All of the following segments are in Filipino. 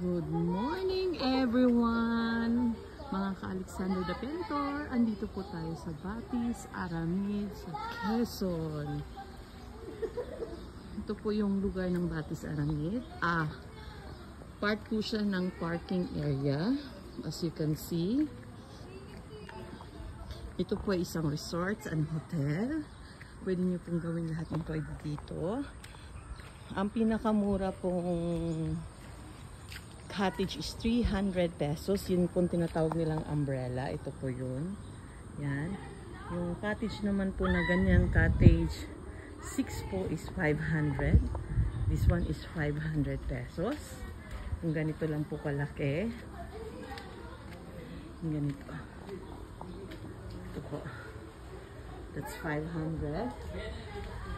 Good morning everyone! Mga ka-Alexander the Pentor, andito po tayo sa Batis, Aramid, sa Quezon. Ito po yung lugar ng Batis, Aramid. Part po siya ng parking area. As you can see. Ito po ay isang resort and hotel. Pwede nyo pong gawin lahat ng pwede dito. Ang pinakamura pong cottage is 300 pesos. Yun po tinatawag nilang umbrella. Ito po yun. Yan. Yung cottage naman po na ganyang cottage 6 po is 500. This one is 500 pesos. Yung ganito lang po kalaki. Yung ganito. Ito po. That's 500.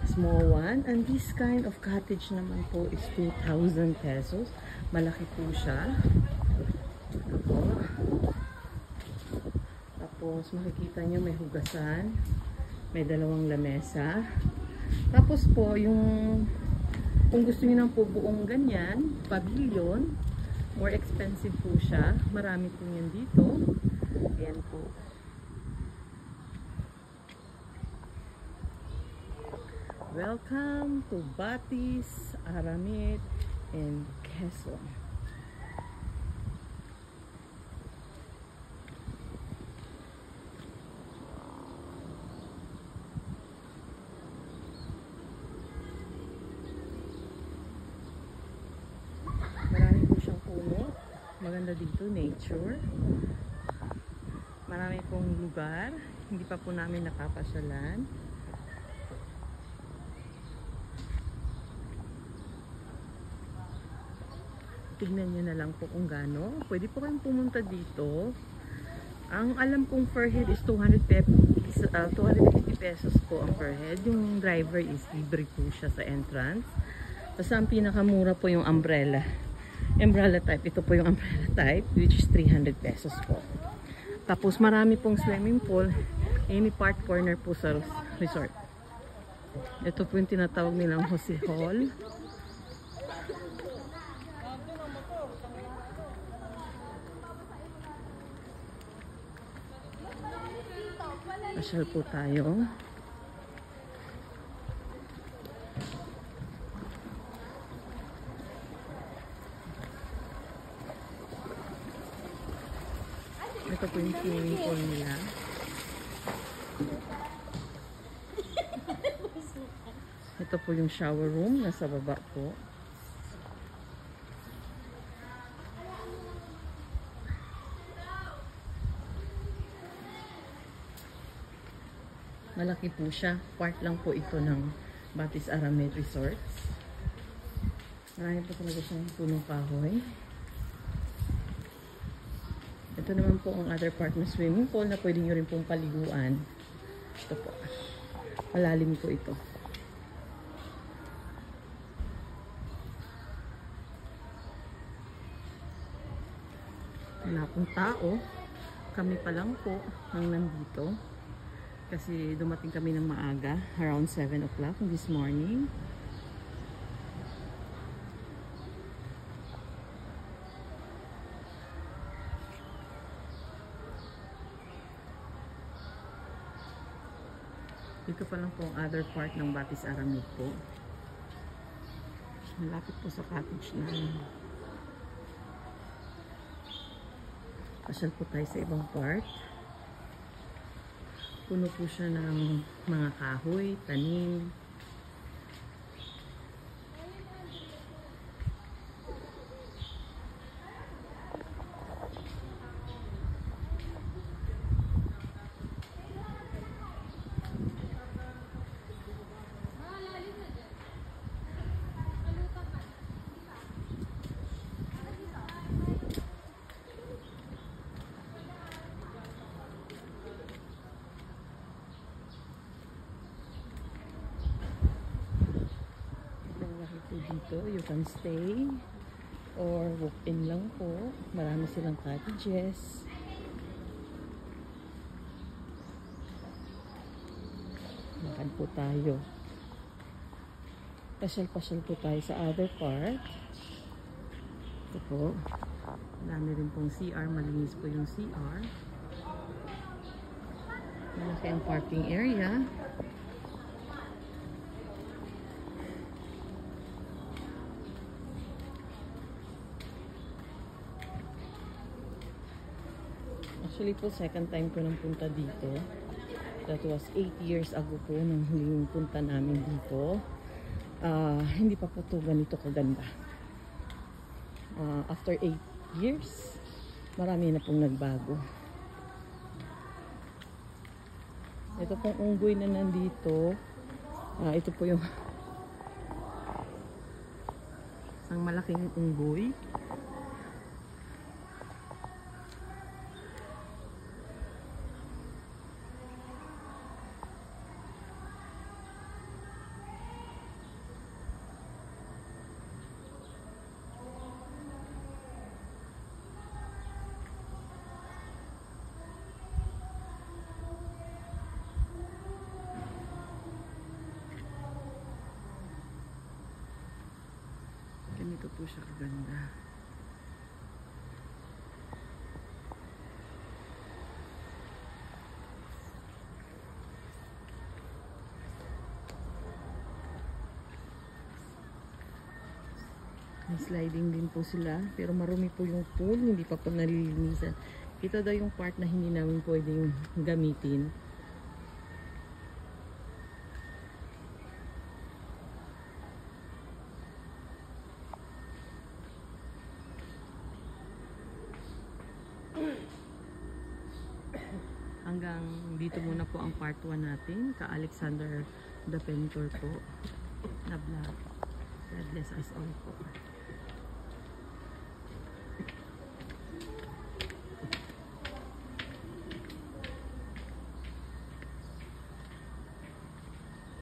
Small one. And this kind of cottage naman po is 2,000 pesos. Malaki po siya. Ito po. Tapos makikita nyo may hugasan. May dalawang lamesa. Tapos po yung kung gusto niyo nang po buong ganyan, pavilion, more expensive po siya. Marami po yan dito. Ayan po. Welcome to Batis, Aramid, and Quezon. Marami po siyang puno. Maganda dito, nature. Marami pong lugar. Hindi pa po namin napapasyalan. Tignan nyo na lang po kung gaano. Pwede po kayong pumunta dito. Ang alam kong per head is 250 pesos po ang per head. Yung driver is libre po siya sa entrance. Tapos ang pinakamura po yung umbrella. Umbrella type. Ito po yung umbrella type which is 300 pesos po. Tapos marami pong swimming pool. Any park corner po sa resort. Ito po yung tinatawag nilang Jose Hall. Pasyal po tayo. Ito po yung swimming pool nila. Ito po yung shower room. Nasa baba po. Malaki po siya. Part lang po ito ng Batis Aramid Resorts. Marami po talaga siyang punong kahoy. Ito naman po ang other part ng swimming pool na pwede nyo rin pong paliguan. Ito po. Malalim po ito. Wala pong tao. Kami pa lang po ang nandito. Kasi dumating kami ng maaga, around 7 o'clock this morning. Dito pa lang po ang other part ng Batis Aramid po. Malapit po sa cottage namin. Pasyal po tayo sa ibang part. Puno po siya ng mga kahoy, tanim. Dito, you can stay or walk-in lang po. Marami silang cottages. Lakad po tayo. Pasyal-pasyal po tayo sa other part. Ito po. Dami rin pong CR. Malinis po yung CR. Malaki ang parking area. Actually po, second time ko nang punta dito. That was 8 years ago po nang huling punta namin dito. Hindi pa po ito ganito kaganda. After 8 years, marami na pong nagbago. Ito pong unggoy na nandito. Ito po yung isang malaking unggoy. Ganito po siya kaganda. May sliding din po sila, pero marumi po yung pool, hindi pa po nalilinisan. Ito daw yung part na hindi namin pwedeng gamitin. Hanggang dito muna po ang part 1 natin. Ka Alexander Dapentor po na vlog. God bless us all po.